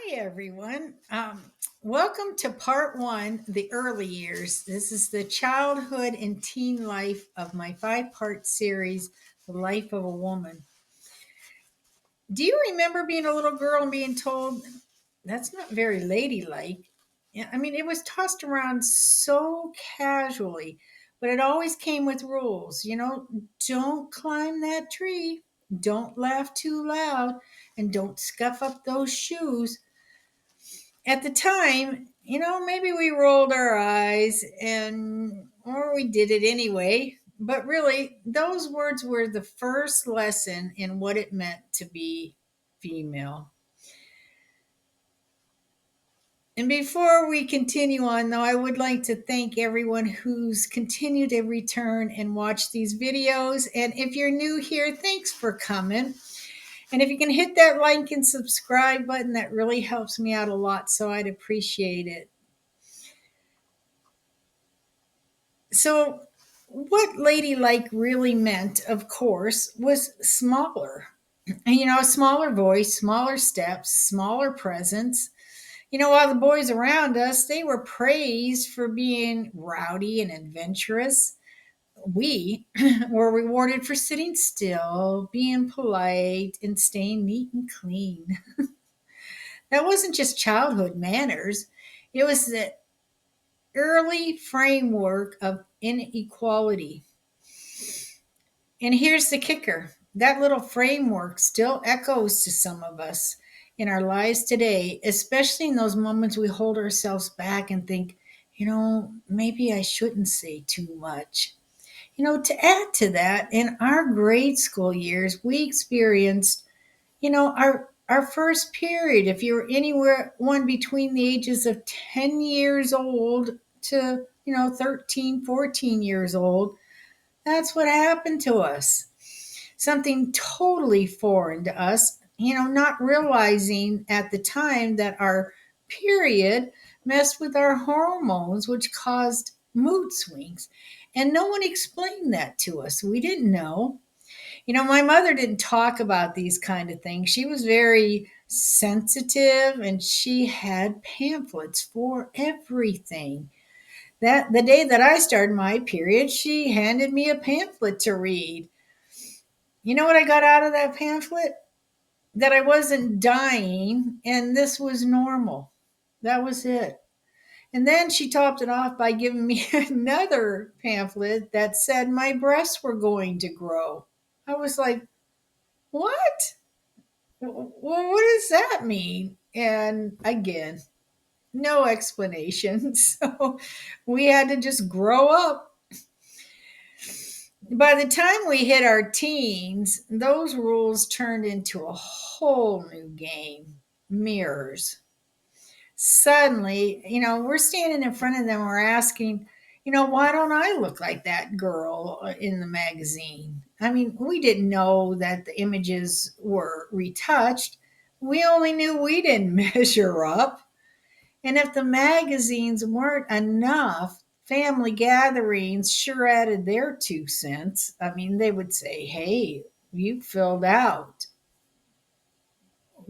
Hi, everyone. Welcome to part one, the early years. This is the childhood and teen life of my five-part series, The Life of a Woman. Do you remember being a little girl and being told, that's not very ladylike? Yeah, I mean, it was tossed around so casually, but it always came with rules. Don't climb that tree, don't laugh too loud, and don't scuff up those shoes. At the time, maybe we rolled our eyes and or we did it anyway. But really, those words were the first lesson in what it meant to be female. And before we continue on, though, I would like to thank everyone who's continued to return and watch these videos. And if you're new here, thanks for coming. And if you can hit that like and subscribe button, that really helps me out a lot. So I'd appreciate it. So, what ladylike really meant, of course, was smaller. A smaller voice, smaller steps, smaller presence. While the boys around us, they were praised for being rowdy and adventurous. We were rewarded for sitting still, being polite, and staying neat and clean. That wasn't just childhood manners, it was the early framework of inequality. And here's the kicker, that little framework still echoes to some of us in our lives today, especially in those moments we hold ourselves back and think, maybe I shouldn't say too much. To add to that, in our grade school years, we experienced, our first period. If you were anywhere one between the ages of 10 years old to, 13, 14 years old, that's what happened to us. Something totally foreign to us, not realizing at the time that our period messed with our hormones, which caused mood swings. And no one explained that to us. We didn't know. My mother didn't talk about these kind of things. She was very sensitive and she had pamphlets for everything. That the day that I started my period, she handed me a pamphlet to read. You know what I got out of that pamphlet? That I wasn't dying and this was normal. That was it. And then she topped it off by giving me another pamphlet that said my breasts were going to grow. I was like, what? Well, what does that mean? And again, no explanation. So we had to just grow up. By the time we hit our teens, those rules turned into a whole new game, mirrors. Suddenly, we're standing in front of them, we're asking, why don't I look like that girl in the magazine? I mean, we didn't know that the images were retouched. We only knew we didn't measure up. And if the magazines weren't enough, family gatherings sure added their 2 cents. I mean, they would say, hey, you filled out.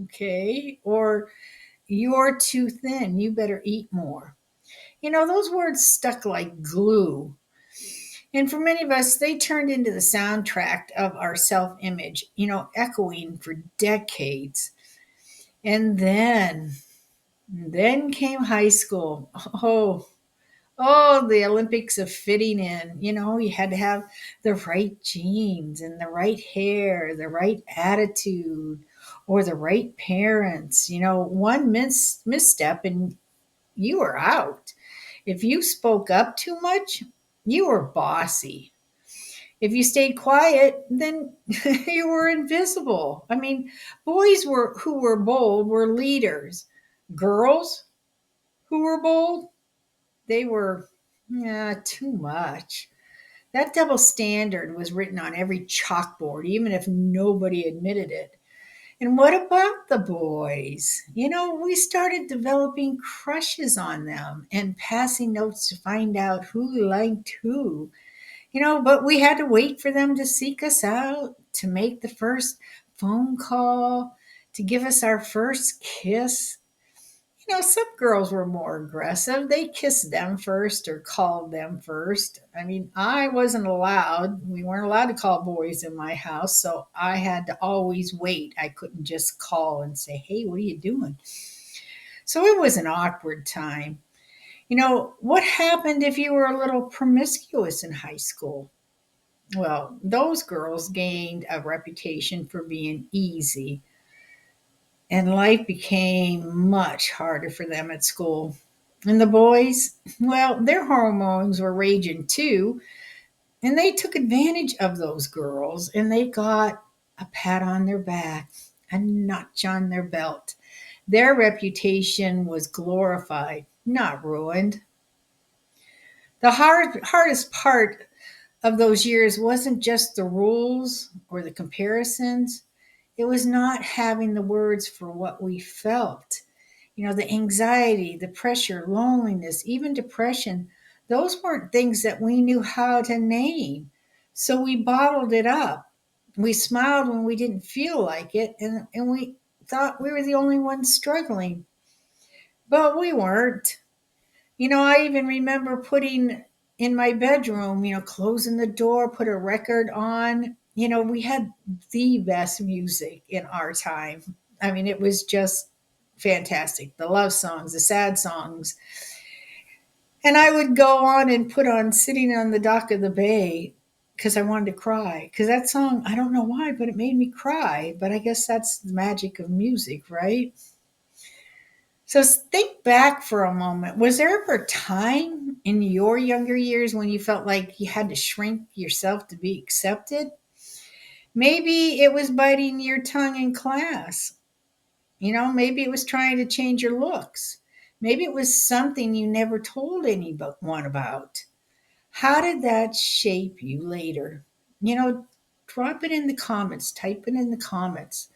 Okay. Or you're too thin. You better eat more. Those words stuck like glue. And for many of us, they turned into the soundtrack of our self image, echoing for decades. And then came high school. Oh, the Olympics of fitting in. You had to have the right jeans and the right hair, the right attitude, or the right parents. One misstep and you were out. If you spoke up too much, you were bossy. If you stayed quiet, then you were invisible. I mean, boys who were bold were leaders. Girls who were bold, they were too much. That double standard was written on every chalkboard, even if nobody admitted it. And what about the boys? We started developing crushes on them and passing notes to find out who liked who. But we had to wait for them to seek us out, to make the first phone call, to give us our first kiss. Some girls were more aggressive. They kissed them first or called them first. I mean, I wasn't allowed. We weren't allowed to call boys in my house, so I had to always wait. I couldn't just call and say, "Hey, what are you doing?" So it was an awkward time. What happened if you were a little promiscuous in high school? Well, those girls gained a reputation for being easy, and life became much harder for them at school. And the boys, well, their hormones were raging too, and they took advantage of those girls, and they got a pat on their back, a notch on their belt. Their reputation was glorified, not ruined. The hardest part of those years wasn't just the rules or the comparisons, it was not having the words for what we felt. The anxiety, the pressure, loneliness, even depression, those weren't things that we knew how to name. So we bottled it up. We smiled when we didn't feel like it, and we thought we were the only ones struggling. But we weren't. I even remember putting in my bedroom, closing the door, put a record on. We had the best music in our time. I mean, it was just fantastic. The love songs, the sad songs. And I would go on and put on Sitting on the Dock of the Bay because I wanted to cry. Because that song, I don't know why, but it made me cry. But I guess that's the magic of music, right? So think back for a moment. Was there ever a time in your younger years when you felt like you had to shrink yourself to be accepted? Maybe it was biting your tongue in class. Maybe it was trying to change your looks. Maybe it was something you never told anyone about. How did that shape you later? Drop it in the comments, type it in the comments.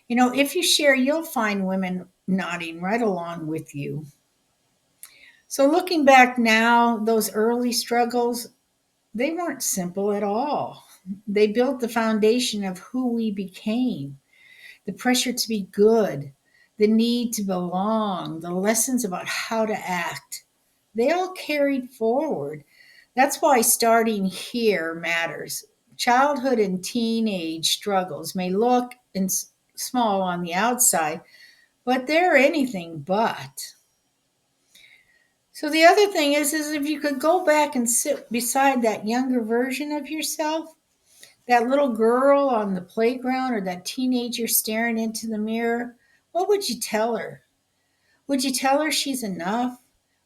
If you share, you'll find women nodding right along with you. So looking back now, those early struggles, they weren't simple at all. They built the foundation of who we became, the pressure to be good, the need to belong, the lessons about how to act. They all carried forward. That's why starting here matters. Childhood and teenage struggles may look small on the outside, but they're anything but. So the other thing is if you could go back and sit beside that younger version of yourself, that little girl on the playground or that teenager staring into the mirror, what would you tell her? Would you tell her she's enough?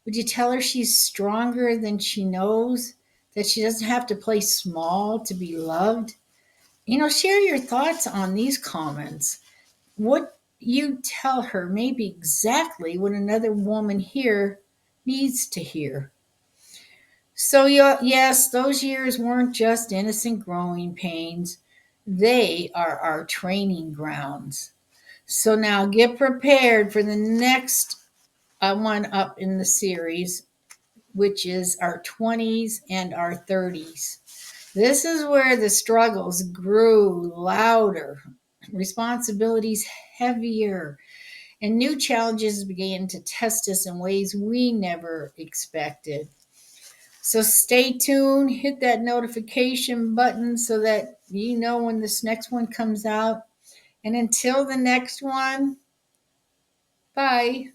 Would you tell her she's stronger than she knows? That she doesn't have to play small to be loved? Share your thoughts on these comments. What you tell her may be exactly what another woman here needs to hear. So, yes, those years weren't just innocent growing pains, they are our training grounds. So, now get prepared for the next one up in the series, which is our 20s and our 30s. This is where the struggles grew louder, responsibilities heavier, and new challenges began to test us in ways we never expected. So stay tuned, hit that notification button so that you know when this next one comes out. And until the next one, bye.